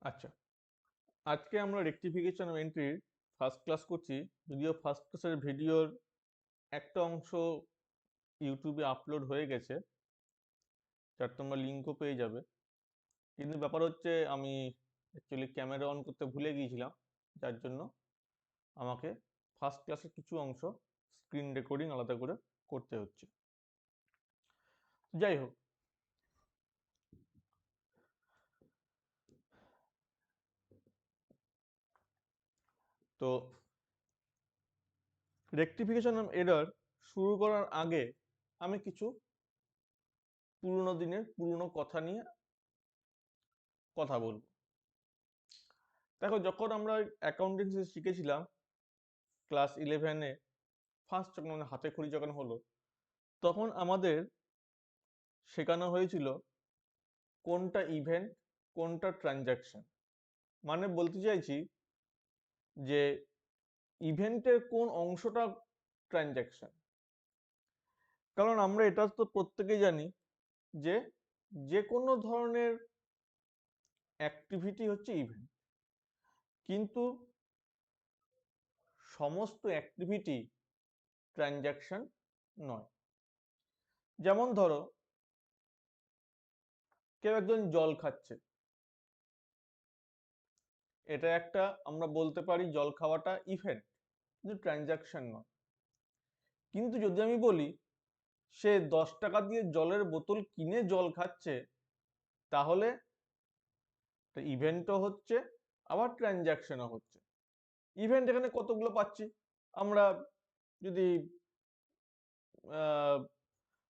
আচ্ছা, আজকে আমরা রেকটিফিকেশন এন্ট্রির ফার্স্ট ক্লাস করছি। যদিও ফার্স্ট ক্লাসের ভিডিওর একটা অংশ ইউটিউবে আপলোড হয়ে গেছে, যার তোমরা লিঙ্কও পেয়ে যাবে। কিন্তু ব্যাপার হচ্ছে আমি অ্যাকচুয়ালি ক্যামেরা অন করতে ভুলে গিয়েছিলাম, যার জন্য আমাকে ফার্স্ট ক্লাসের কিছু অংশ স্ক্রিন রেকর্ডিং আলাদা করে করতে হচ্ছে। যাই হোক, তো রেকটিফিকেশন এরর শুরু করার আগে আমি কিছু পুরোনো দিনের পুরোনো কথা নিয়ে কথা বলবো। দেখো, যখন আমরা অ্যাকাউন্টেন্সি শিখেছিলাম ক্লাস 11-এ, ফার্স্ট যখন আমাদের হাতে খড়ি যখন হলো, তখন আমাদের শেখানো হয়েছিল কোনটা ইভেন্ট কোনটা ট্রানজাকশন। মানে বলতে চাইছি যে ইভেন্টের কোন অংশটা ট্রানজাকশন। কারণ আমরা এটা তো প্রত্যেকেই জানি যে যে কোনো ধরনের অ্যাক্টিভিটি হচ্ছে ইভেন্ট, কিন্তু সমস্ত অ্যাক্টিভিটি ট্রানজাকশন নয়। যেমন ধরো, কেউ একজন জল খাচ্ছে, এটা একটা আমরা বলতে পারি জল খাওয়াটা ইভেন্ট, কিন্তু ট্রানজাকশন নয়। কিন্তু যদি আমি বলি সে 10 টাকা দিয়ে জলের বোতল কিনে জল খাচ্ছে, তাহলে ইভেন্টও হচ্ছে আবার ট্রানজাকশনও হচ্ছে। ইভেন্ট এখানে কতগুলো পাচ্ছি আমরা, যদি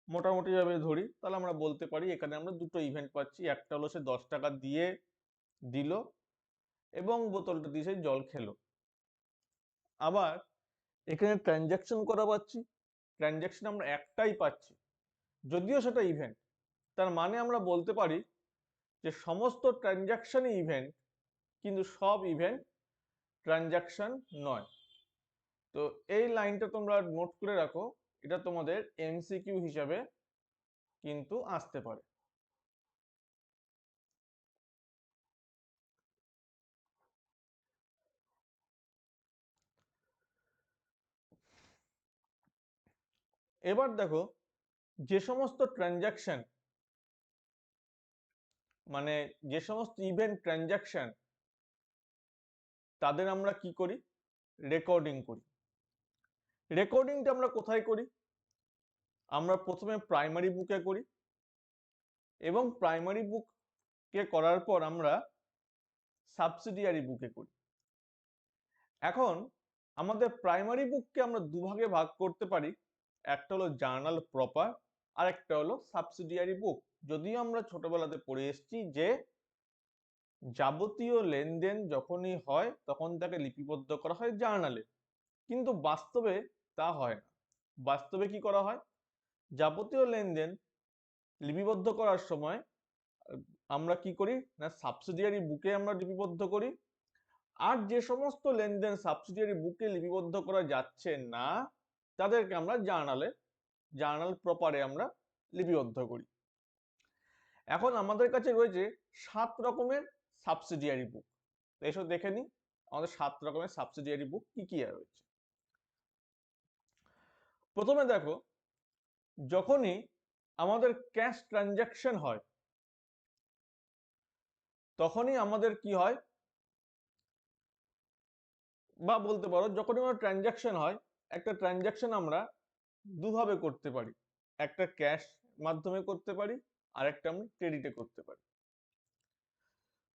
মোটামুটি ভাবে ধরি, তাহলে আমরা বলতে পারি এখানে আমরা দুটো ইভেন্ট পাচ্ছি। একটা হলো সে 10 টাকা দিয়ে দিল এবং বোতলটা দিয়ে সে জল খেলো। আবার এখানে ট্রানজাকশন করা পাচ্ছি, ট্রানজাকশন আমরা একটাই পাচ্ছি, যদিও সেটা ইভেন্ট। তার মানে আমরা বলতে পারি যে সমস্ত ট্রানজাকশনই ইভেন্ট, কিন্তু সব ইভেন্ট ট্রানজাকশন নয়। তো এই লাইনটা তোমরা নোট করে রাখো, এটা তোমাদের এমসিকিউ হিসাবে কিন্তু আসতে পারে। এবার দেখো, যে সমস্ত ট্রানজাকশন মানে যে সমস্ত ইভেন্ট ট্রানজাকশন, তাদের আমরা কি করি? রেকর্ডিং করি। রেকর্ডিংটা আমরা কোথায় করি? আমরা প্রথমে প্রাইমারি বুকে করি, এবং প্রাইমারি বুকে করার পর আমরা সাবসিডিয়ারি বুকে করি। এখন আমাদের প্রাইমারি বুককে আমরা দুভাগে ভাগ করতে পারি, একটা হলো জার্নাল প্রপার, আর একটা হলো সাবসিডিয়ারি বুক। যদিও আমরা ছোটবেলাতে পড়ে এসেছি যে যাবতীয় লেনদেন যখনই হয় তখন তাকে লিপিবদ্ধ করা হয় জার্নালে, কিন্তু বাস্তবে তা হয় না। বাস্তবে কি করা হয়? যাবতীয় লেনদেন লিপিবদ্ধ করার সময় আমরা কি করি না, সাবসিডিয়ারি বুকে আমরা লিপিবদ্ধ করি। আর যে সমস্ত লেনদেন সাবসিডিয়ারি বুকে লিপিবদ্ধ করা যাচ্ছে না, তাদেরকে আমরা জার্নাল প্রপারে আমরা লিপিবদ্ধ করি। এখন আমাদের কাছে রয়েছে 7 রকমের সাবসিডিয়ারি বুক। এসব দেখে নি আমাদের 7 রকমের সাবসিডিয়ারি বুক কি কি রয়েছে। প্রথমে দেখো, যখনই আমাদের ক্যাশ ট্রানজাকশন হয়, তখনই আমাদের কি হয়, বা বলতে পারো যখনই আমার ট্রানজাকশন হয়, একটা ট্রানজাকশন আমরা দুভাবে করতে পারি। একটা ক্যাশ মাধ্যমে করতে পারি, আর একটা আমরা ক্রেডিটে করতে পারি।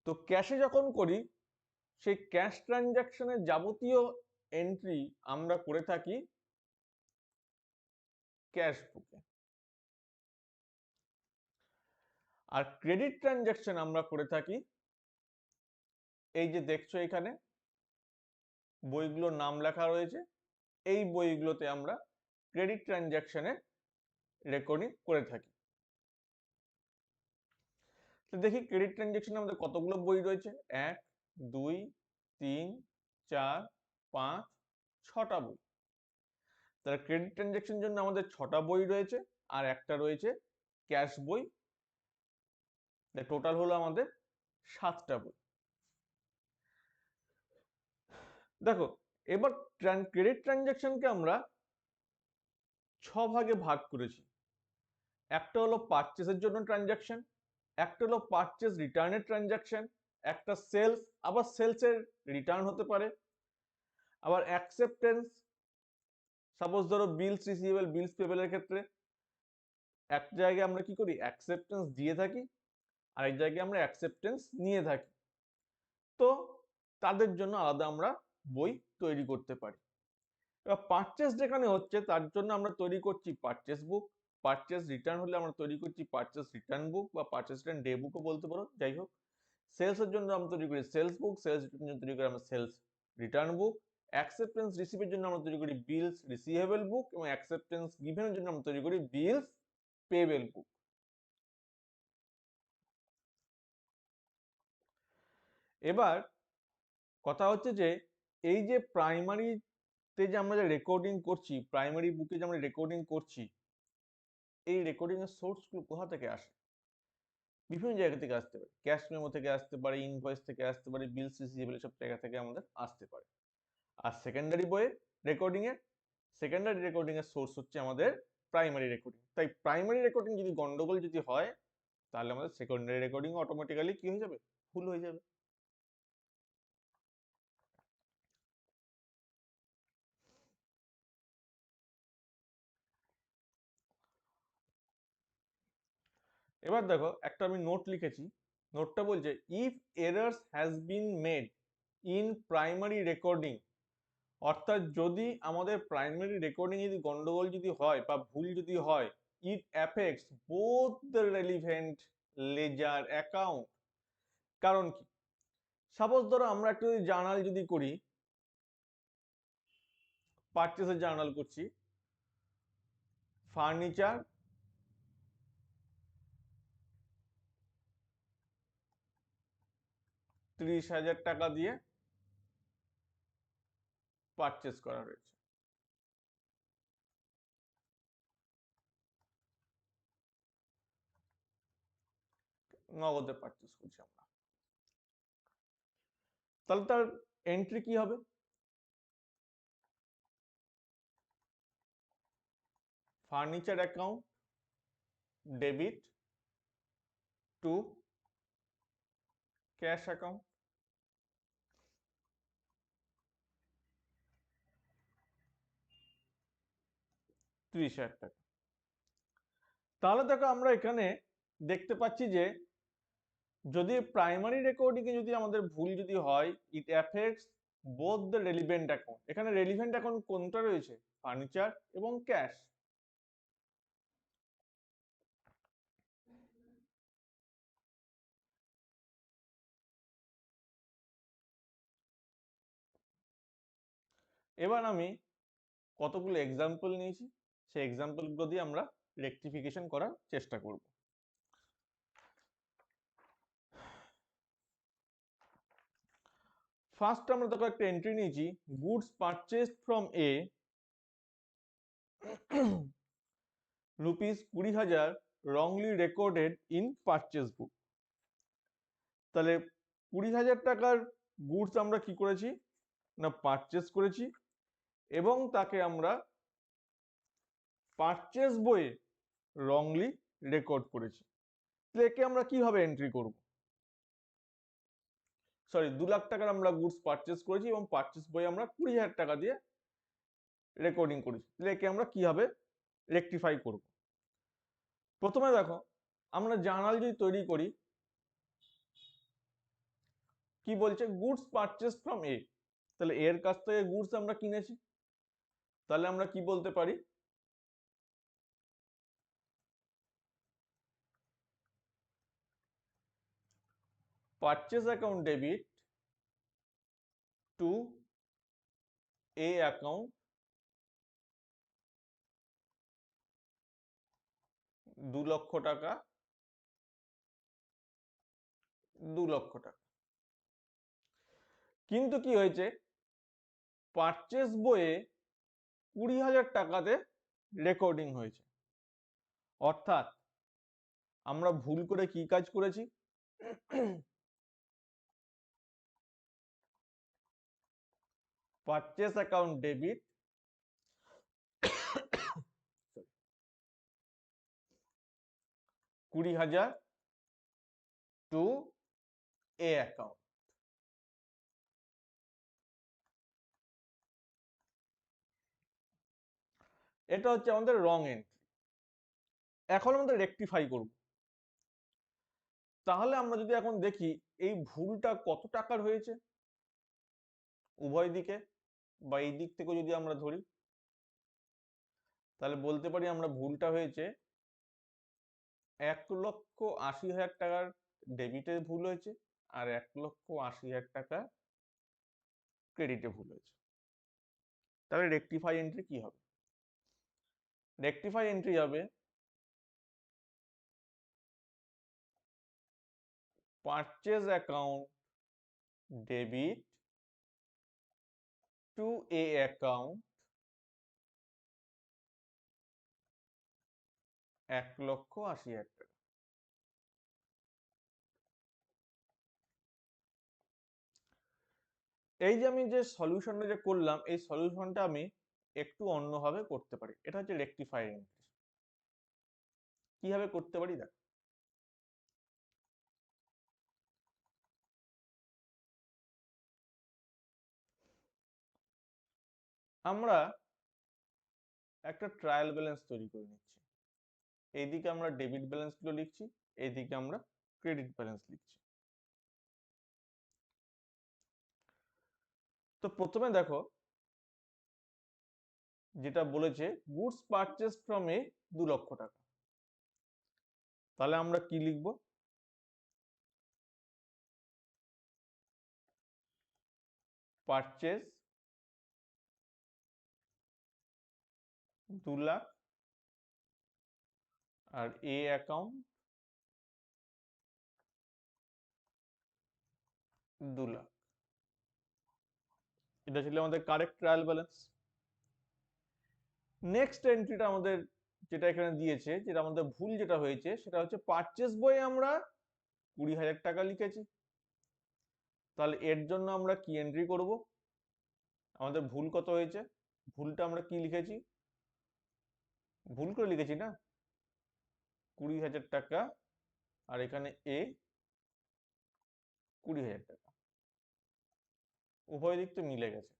তো ক্যাশে যখন করি, সেই ক্যাশ ট্রানজাকশনের যাবতীয় এন্ট্রি আমরা করে থাকি ক্যাশ বুকে। আর ক্রেডিট ট্রানজাকশন আমরা করে থাকি, এই যে দেখছো এখানে বইগুলোর নাম লেখা রয়েছে, এই বইগুলোতে আমরা ক্রেডিট ট্রানজাকশনের রেকর্ডিং করে থাকি। তো দেখি ক্রেডিট ট্রানজাকশনে আমাদের কতগুলো বই রয়েছে। 1 2 3 4 5 6টা বই। তাহলে ক্রেডিট ট্রানজাকশন জন্য আমাদের 6টা বই রয়েছে, আর একটা রয়েছে ক্যাশ বই। টোটাল হলো আমাদের 7টা বই। দেখো, এবার ক্রেডিট ট্রানজাকশনকে আমরা 6 ভাগে ভাগ করেছি। একটা হলো পারচেসের জন্য ট্রানজাকশন, একটা হলো পারচেস রিটার্নের ট্রানজাকশন, একটা সেলস, আবার সেলসের রিটার্ন হতে পারে, আবার অ্যাকসেপ্টেন্স, সাপোজ ধরো বিলস রিসিভেবল বিলস পেবলের ক্ষেত্রে এক জায়গায় আমরা কি করি, অ্যাকসেপ্টেন্স দিয়ে থাকি, আরেক জায়গায় আমরা অ্যাকসেপ্টেন্স নিয়ে থাকি। তো তাদের জন্য আলাদা আমরা বই তৈরি করতে পারি। এবার পারচেস যেখানে হচ্ছে তার জন্য আমরা তৈরি করছি পারচেস বুক, পারচেস রিটার্ন হলে আমরা তৈরি করছি পারচেস রিটার্ন বুক বা পারচেস রিটার্ন ডে বুকও বলতে পারো, যাই হোক। সেলসের জন্য আমরা তৈরি করি সেলস বুক, সেলস রিটার্নের জন্য তৈরি করি আমরা সেলস রিটার্ন বুক, অ্যাকসেপ্টেন্স রিসিভের জন্য আমরা তৈরি করি বিলস রিসিভেবল বুক, এবং অ্যাকসেপ্টেন্স গিভেনের জন্য আমরা তৈরি করি বিলস পেবেল বুক। এবার কথা হচ্ছে যে এই যে প্রাইমারিতে যে আমরা যে রেকর্ডিং করছি, প্রাইমারি বুকে যে আমরা রেকর্ডিং করছি, এই রেকর্ডিং এর সোর্সগুলো কোথা থেকে আসে? বিভিন্ন জায়গা থেকে আসতে পারে, ক্যাশ মেমো থেকে আসতে পারে, ইনভয়েস থেকে আসতে পারে, বিলস রিসিভেবল, সব জায়গা থেকে আমাদের আসতে পারে। আর সেকেন্ডারি বইয়ে রেকর্ডিং এর সেকেন্ডারি রেকর্ডিং এর সোর্স হচ্ছে আমাদের প্রাইমারি রেকর্ডিং। তাই প্রাইমারি রেকর্ডিং যদি গন্ডগোল যদি হয়, তাহলে আমাদের সেকেন্ডারি রেকর্ডিং অটোমেটিক্যালি কি হয়ে যাবে, ভুল হয়ে যাবে। এবার দেখো, একটা আমি নোট লিখেছি, নোটটা বলছে if errors has been made in primary recording, অর্থাৎ যদি আমাদের প্রাইমারি রেকর্ডিং যদি গন্ডগোল যদি হয় বা ভুল যদি হয়, it affects both the relevant laser account. কারণ কি, সাপোজ ধরো আমরা একটা জার্নাল যদি করি, পারচেসের জার্নাল করছি, ফার্নিচার 30,000 টাকা দিয়ে পারচেস করা হয়েছে, নগদে পারচেস করছি আমরা, তাহলে তার এন্ট্রি কি হবে? Furniture account debit two cash account. 30,000 টাকা। তাহলে দেখো আমরা এখানে দেখতে পাচ্ছি যে যদি প্রাইমারি রেকর্ডিং এ যদি আমাদের ভুল যদি হয়, it affects both the relevant account. এখানে রেলিভেন্ট অ্যাকাউন্ট কোনটা রয়েছে? ফার্নিচার এবং ক্যাশ। এবার আমি কতগুলো এক্সাম্পল নিয়েছি, সেই এক্সাম্পল গুলো দিয়ে আমরা রেকটিফিকেশন করার চেষ্টা করব। ফার্স্ট আমরা দেখো একটা এন্ট্রি নিয়েছি, goods purchased from a ₹20,000 wrongly recorded in purchase book। তাহলে 20,000 টাকার গুডস আমরা কি করেছি না পারচেস করেছি, এবং তাকে আমরা পারচেস বইয়ে রংলি রেকর্ড করেছি। তাহলে একে আমরা কিভাবে এন্ট্রি করব? সরি, 2 লাখ টাকার আমরা গুডস পারচেস করেছি এবং পারচেস বইয়ে আমরা 20,000 টাকা দিয়ে রেকর্ডিং করেছি। তাহলে একে আমরা কিভাবে রেকটিফাই করব? প্রথমে দেখো, আমরা জার্নাল যদি তৈরি করি, কি বলছে, গুডস পারচেস ফ্রম এ, তাহলে এর কাছ থেকে গুডস আমরা কিনেছি, তাহলে আমরা কি বলতে পারি, পারচেস অ্যাকাউন্ট ডেবিট টু এ অ্যাকাউন্ট 2 লক্ষ টাকা, 2 লক্ষ টাকা। কিন্তু কি হয়েছে, পারচেস বইয়ে 20,000 টাকাতে রেকর্ডিং হয়েছে। অর্থাৎ আমরা ভুল করে কি কাজ করেছি, পারচেস অ্যাকাউন্ট ডেবিট 20,000 টু এ অ্যাকাউন্ট। এটা হচ্ছে আমাদের রং এন্ট্রি। এখন আমাদের রেকটিফাই করব। তাহলে আমরা যদি এখন দেখি এই ভুলটা কত টাকার হয়েছে, উভয় দিকে বা এই দিক থেকে যদি আমরা ধরি, তাহলে বলতে পারি আমরা ভুলটা হয়েছে 1,80,000 টাকার ডেবিটে ভুল হয়েছে আর 1,80,000 টাকা ক্রেডিটে ভুল হয়েছে। তাহলে রেকটিফাই এন্ট্রি কি হবে? রেকটিফাই এন্ট্রি হবে পারচেজ অ্যাকাউন্ট ডেবিট টু এ অ্যাকাউন্ট 1,80,000 টাকা। এই যে আমি যে সলিউশনটা যে করলাম, এই সলিউশনটা আমি একটু অন্যভাবে করতে পারি। এটা হচ্ছে রেকটিফাই এন্ট্রি। কিভাবে করতে পারি দেখ, আমরা একটা ট্রায়াল ব্যালেন্স তৈরি করে নিচ্ছি। এইদিকে আমরা ডেবিট ব্যালেন্স গুলো লিখছি, এইদিকে আমরা ক্রেডিট ব্যালেন্স লিখছি। তো প্রথমে দেখো যেটা বলেছে গুডস পারচেজ ফ্রম এ 2,00,000 টাকা। তাহলে আমরা কি লিখব? পারচেজ 2,00,000 আর এ অ্যাকাউন্ট 2,00,000। এটা ছিল আমাদের কারেক্ট ট্রায়াল ব্যালেন্স। নেক্সট এন্ট্রিটা আমাদের যেটা এখানে দিয়েছে, যেটা আমাদের ভুল যেটা হয়েছে সেটা হচ্ছে পারচেজ বইয়ে আমরা 20,000 টাকা লিখেছি। তাহলে এর জন্য আমরা কি এন্ট্রি করব? আমাদের ভুল কত হয়েছে? ভুলটা আমরা কি লিখেছি? ভুল করে লিখেছি না, 20,000 টাকা আর এখানে এ 20,000 টাকা, উভয় দিক তো মিলে গেছে।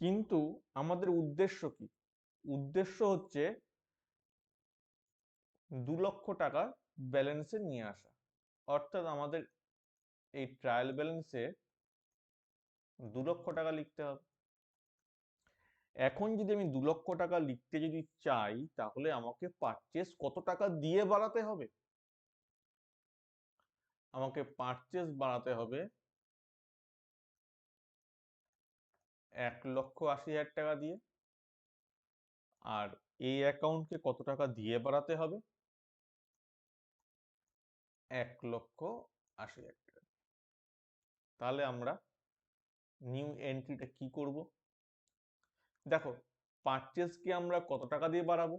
কিন্তু আমাদের উদ্দেশ্য কি? উদ্দেশ্য হচ্ছে 2,00,000 টাকা ব্যালেন্সে নিয়ে আসা। অর্থাৎ আমাদের এই ট্রায়াল ব্যালেন্সে 2,00,000 টাকা লিখতে হবে। এখন যদি আমি 2,00,000 টাকা লিখতে যদি চাই, তাহলে আমাকে পারচেস কত টাকা দিয়ে বাড়াতে হবে? আমাকে পারচেস বাড়াতে হবে 1,80,000 টাকা দিয়ে। আর এই অ্যাকাউন্টকে কত টাকা দিয়ে বাড়াতে হবে? 1,80,000 টাকা। তাহলে আমরা নিউ এন্ট্রিটা কি করব? দেখো পারচেসকে আমরা কত টাকা দিয়ে বাড়াবো?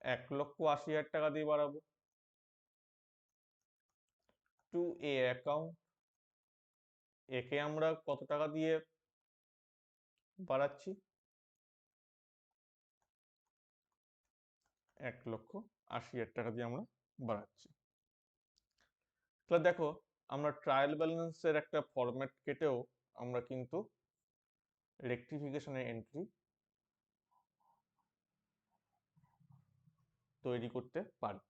1,80,000 টাকা দিয়ে বাড়াবো। টু এ অ্যাকাউন্ট, একে আমরা কত টাকা দিয়ে বাড়াচ্ছি? 1,80,000 টাকা দিয়ে আমরা বাড়াচ্ছি। তাহলে দেখো আমরা ট্রায়াল ব্যালেন্সের একটা ফরম্যাট কেটেও আমরা কিন্তু রেকটিফিকেশনের এন্ট্রি তৈরি করতে পারি।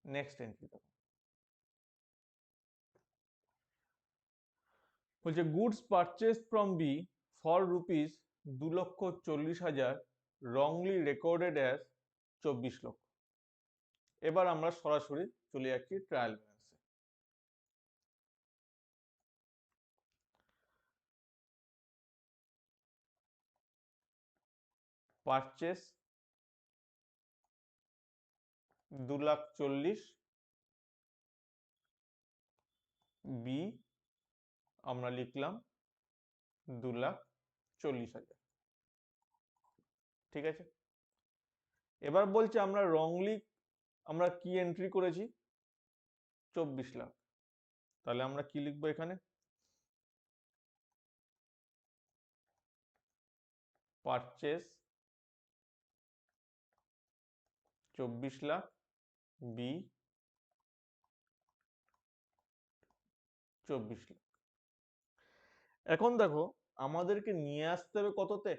নেক্সট এন্ট্রি দেখো, বলছে goods purchase from B for rupees 2,40,000 wrongly recorded as 24,00,000। এবার আমরা সরাসরি চলে যাচ্ছি ট্রায়াল ব্যালেন্সে। পারচেস 2,40,000, বি আমরা লিখলাম 2,40,000। ঠিক আছে, এবার বলছে আমরা রংলি আমরা কি এন্ট্রি করেছি 24 লাখ, তাহলে আমরা কি লিখবো এখানে পারচেস 24 লাখ বি 24 লাখ। এখন দেখো আমাদেরকে নিয়ে আসতে হবে কততে,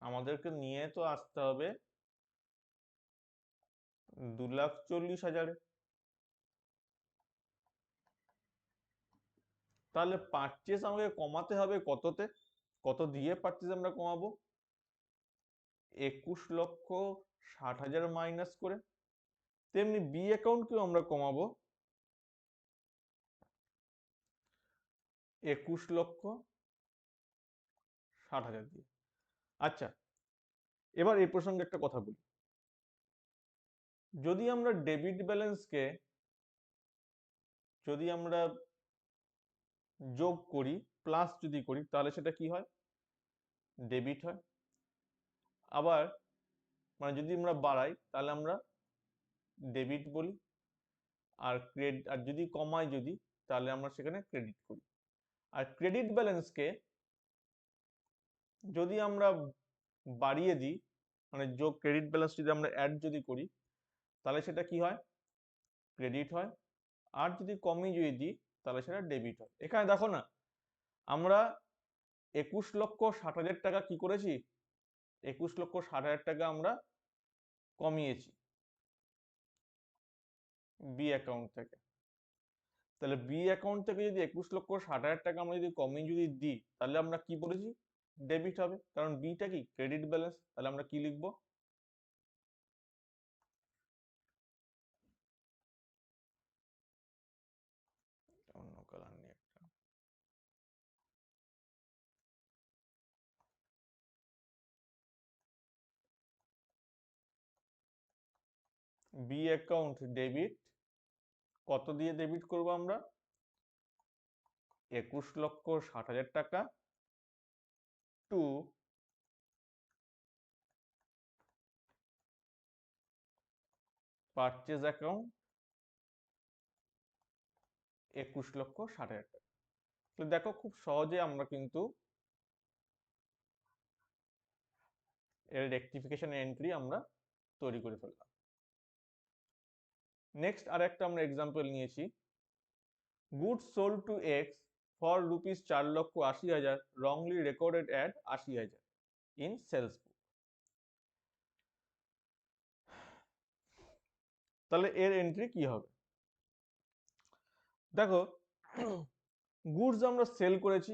আমাদেরকে নিয়ে তো আসতে হবে 2,40,000। তাহলে পারচেস আমাকে কমাতে হবে কততে, কত দিয়ে পারচেস আমরা কমাবো 21,60,000 মাইনাস করে। তেমনি বি অ্যাকাউন্টকেও আমরা কমাবো 21,60,000 দিয়ে। আচ্ছা, এবার এই প্রসঙ্গে একটা কথা বলি, যদি আমরা ডেবিট ব্যালেন্সকে যদি আমরা যোগ করি প্লাস যদি করি তাহলে সেটা কি হয় ডেবিট হয়। আবার মানে যদি আমরা বাড়াই তাহলে আমরা ডেবিট বলি, আর আর যদি কমাই যদি তাহলে আমরা সেখানে ক্রেডিট করি। আর ক্রেডিট ব্যালেন্সকে যদি আমরা বাড়িয়ে দিই মানে যোগ ক্রেডিট ব্যালেন্স যদি আমরা অ্যাড যদি করি তাহলে সেটা কি হয় ক্রেডিট হয়। আর যদি কমিয়ে যদি দিই তাহলে সেটা ডেবিট হয়। এখানে দেখো না আমরা 21,60,000 টাকা কি করেছি 21,60,000 টাকা আমরা কমিয়েছি বি অ্যাকাউন্ট থেকে। তাহলে বি অ্যাকাউন্ট থেকে যদি 21,60,000 টাকা আমরা যদি কমিয়ে যদি দিই তাহলে আমরা কি বলেছি ডেবিট হবে, কারণ বিটা কি ক্রেডিট ব্যালেন্স। তাহলে আমরা কি লিখবো অন্য কালার নিয়ে একটা বি অ্যাকাউন্ট ডেবিট কত দিয়ে ডেবিট করব আমরা 21,60,000 টাকা টু পারচেজ অ্যাকাউন্ট 21,60,000 টাকা। তো দেখো খুব সহজে আমরা কিন্তু এর রেকটিফিকেশন এন্ট্রি আমরা তৈরি করে ফেললাম। নেক্সট আর একটা আমরা এক্সাম্পল নিয়েছি goods sold to X for ₹4,80,000 wrongly recorded at 80,000 in sales book। তাহলে এর এন্ট্রি কি হবে দেখো গুডস আমরা সেল করেছি,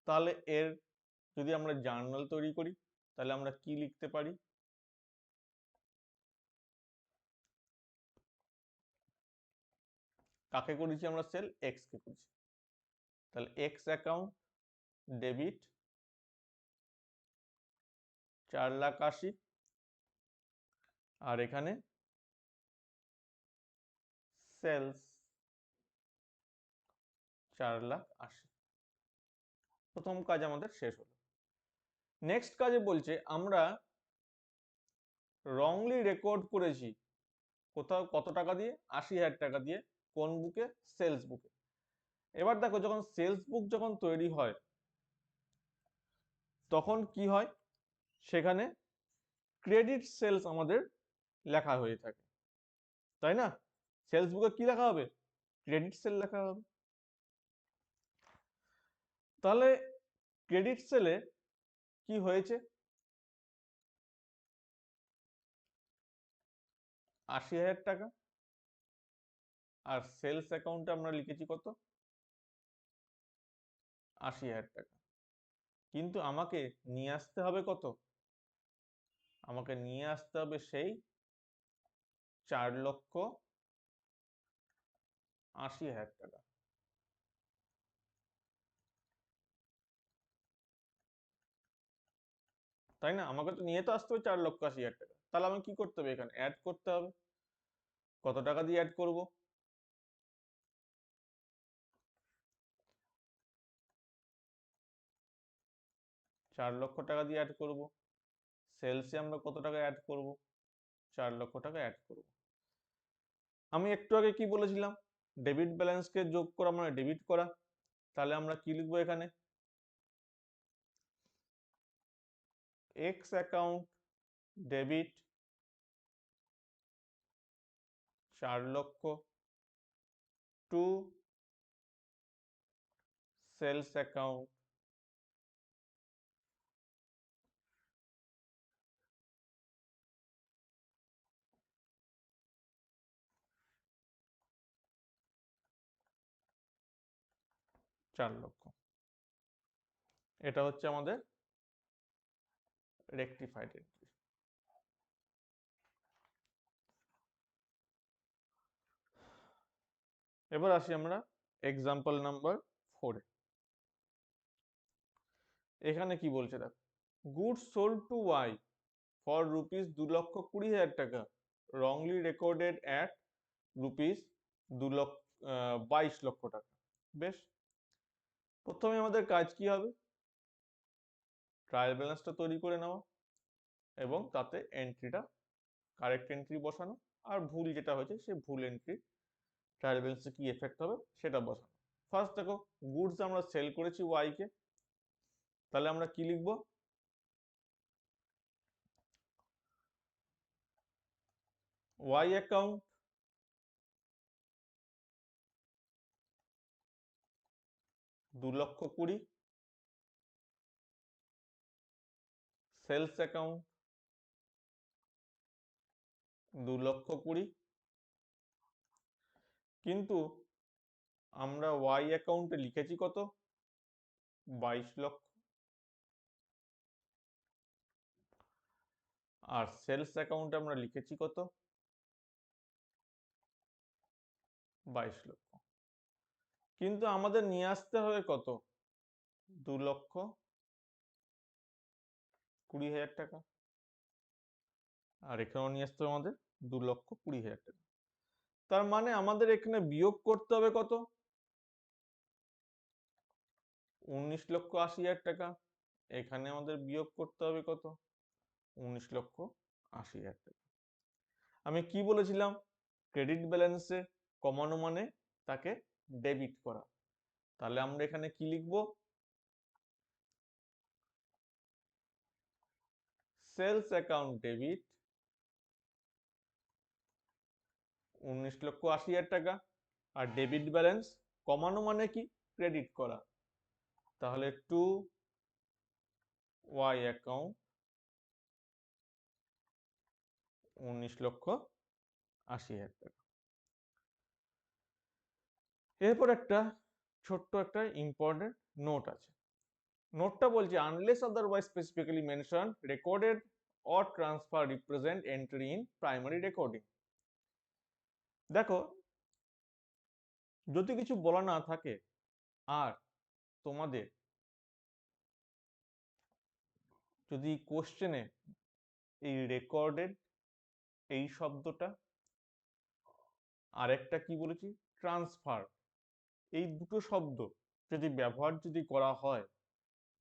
তাহলে এর যদি আমরা জার্নাল তৈরি করি তাহলে আমরা কি লিখতে পারি কাকে করেছি আমরা সেল এক্স কে করেছি। তাহলে এক্স অ্যাকাউন্ট ডেবিট 4,80,000 আর এখানে সেলস 4,80,000। প্রথম কাজ আমাদের শেষ হলো। নেক্সট কাজে বলছে আমরা রংলি রেকর্ড করেছি কোথাও কত টাকা দিয়ে 80,000 টাকা দিয়ে, কোন বুকে সেলস বুকে। এবার দেখো যখন সেলস বুক যখন তৈরি হয় তখন কি হয় সেখানে ক্রেডিট সেলস আমাদের লেখা হয়ে থাকে, তাই না? সেলস বুকে কি লেখা হবে ক্রেডিট সেল লেখা হবে। তাহলে ক্রেডিট সেলে কি হয়েছে 80,000 টাকা, আর সেলস অ্যাকাউন্টে আমরা লিখেছি কত 80,000 টাকা। কিন্তু আমাকে নিয়ে আসতে হবে কত, আমাকে নিয়ে আসতে হবে সেই 4,80,000 টাকা, তাই না? আমাকে তো নিয়ে তো আসতে হবে 4,80,000 টাকা। তাহলে আমি কি করতে হবে এখানে অ্যাড করতে হবে। কত টাকা দিয়ে অ্যাড করব 4 লক্ষ টাকা দিয়ে অ্যাড করব। সেলসে আমরা কত টাকা অ্যাড করব? 4 লক্ষ টাকা অ্যাড করব। আমি একটু আগে কি বলেছিলাম? ডেবিট ব্যালেন্সকে যোগ করা মানে ডেবিট করা। তাহলে আমরা কি লিখবো এখানে? এক্স অ্যাকাউন্ট ডেবিট 4 লক্ষ টু সেলস অ্যাকাউন্ট চার লক্ষ। এটা হচ্ছে আমাদের রেকটিফাইড এন্ট্রি। এবার আসি আমরা এক্সাম্পল নাম্বার 4 এ। এখানে কি বলছে দেখো, goods sold to Y for rupees 2,20,000 টাকা রংলি রেকর্ডেড অ্যাট রুপিস 22 লক্ষ টাকা। বেশ, প্রথমে আমাদের কাজ কি হবে? ট্রায়াল ব্যালেন্সটা তৈরি করে নেওয়া এবং তাতে এন্ট্রিটা কারেক্ট এন্ট্রি বসানো, আর ভুল যেটা হয়েছে সেই ভুল এন্ট্রি ট্রায়াল ব্যালেন্সে কি এফেক্ট হবে সেটা বসানো। ফার্স্ট দেখো, গুডস আমরা সেল করেছি ওয়াই কে, তাহলে আমরা কি লিখব? ওয়াই অ্যাকাউন্ট $2,20,000, সেলস অ্যাকাউন্ট $2,20,000, কিন্তু আমরা ওয়াই অ্যাকাউন্টে লিখেছি কত? 22 লক্ষ। আর সেলস অ্যাকাউন্টে আমরা লিখেছি কত? 22 লক্ষ। কিন্তু আমাদের নিয়ে আসতে হবে কত? 2,20,000 টাকা। আর এখানেও নিয়ে আসতে হবে আমাদের 2,20,000 টাকা। তার মানে আমাদের এখানে বিয়োগ করতে হবে কত? 19,80,000 টাকা। এখানে আমাদের বিয়োগ করতে হবে কত? 19,80,000 টাকা। আমি কি বলেছিলাম? ক্রেডিট ব্যালেন্সে কমানো মানে তাকে ডেবিট করা। তাহলে আমরা এখানে কি লিখব? সেলস অ্যাকাউন্ট ডেবিট 19,80,000 টাকা। আর ডেবিট ব্যালেন্স কমানো মানে কি? ক্রেডিট করা। তাহলে টু ওয়াই অ্যাকাউন্ট 19,80,000 টাকা। এরপর একটা ছোট্ট একটা ইম্পর্টেন্ট নোট আছে। নোটটা বলছে unless otherwise specifically mention recorded or transfer represent entry in primary recording. দেখো, যদি কিছু বলা না থাকে আর তোমাদের যদি কোশ্চেনে এই রেকর্ডেড এই শব্দটা আর একটা কি বলেছি ট্রান্সফার, এই দুটো শব্দ যদি ব্যবহার যদি করা হয়,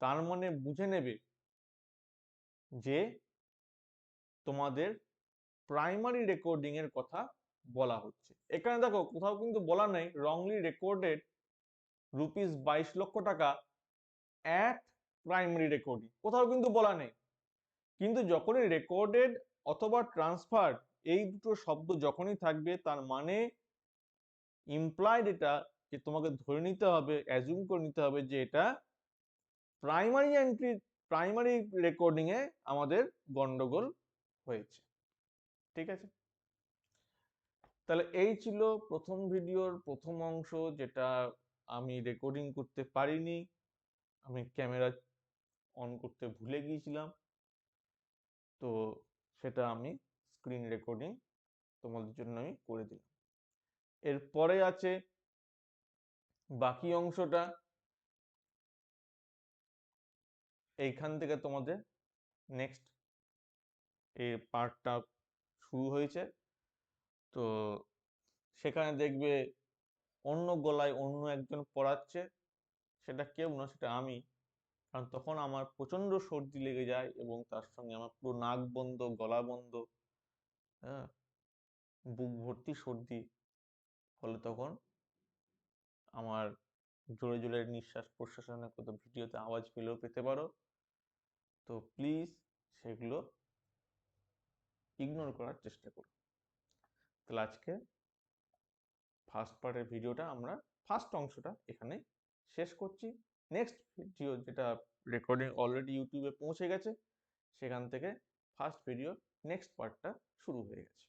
তার মানে বুঝে নেবে যে তোমাদের প্রাইমারি রেকর্ডিং এর কথা বলা হচ্ছে। এখানে দেখো কোথাও কিন্তু বলা নেই রংলি রেকর্ডেড রুপিস 22 লক্ষ টাকা অ্যাট প্রাইমারি রেকর্ডিং, কোথাও কিন্তু বলা নেই। কিন্তু যখনই রেকর্ডেড অথবা ট্রান্সফার এই দুটো শব্দ যখনই থাকবে, তার মানে ইমপ্লয়েড এটা যে তোমাকে ধরে নিতে হবে, অ্যাজুম করে নিতে হবে যে এটা প্রাইমারি এন্ট্রি প্রাইমারি রেকর্ডিং এ আমাদের গন্ডগোল হয়েছে। ঠিক আছে, তাহলে এই ছিল প্রথম ভিডিওর প্রথম অংশ, যেটা আমি রেকর্ডিং করতে পারিনি, আমি ক্যামেরা অন করতে ভুলে গিয়েছিলাম, তো সেটা আমি স্ক্রিন রেকর্ডিং তোমাদের জন্য আমি করে দিলাম। এরপরে আছে বাকি অংশটা, এইখান থেকে তোমাদের নেক্সট এই পার্টটা শুরু হয়েছে। তো সেখানে দেখবে অন্য গলায় অন্য একজন পড়াচ্ছে, সেটা কেউ না, সেটা আমি। কারণ তখন আমার প্রচন্ড সর্দি লেগে যায় এবং তার সঙ্গে আমার পুরো নাক বন্ধ, গলা বন্ধ, হ্যাঁ, বুক ভর্তি সর্দি। ফলে তখন আমার জোরে জোরে নিঃশ্বাস প্রশ্বাসনের কত ভিডিওতে আওয়াজ পেলেও পেতে পারো। তো প্লিজ সেগুলো ইগনোর করার চেষ্টা করো। তাহলে আজকে ফার্স্ট পার্টের ভিডিওটা আমরা ফার্স্ট অংশটা এখানে শেষ করছি। নেক্সট ভিডিও যেটা রেকর্ডিং অলরেডি ইউটিউবে পৌঁছে গেছে, সেখান থেকে ফার্স্ট ভিডিও নেক্সট পার্টটা শুরু হয়ে গেছে।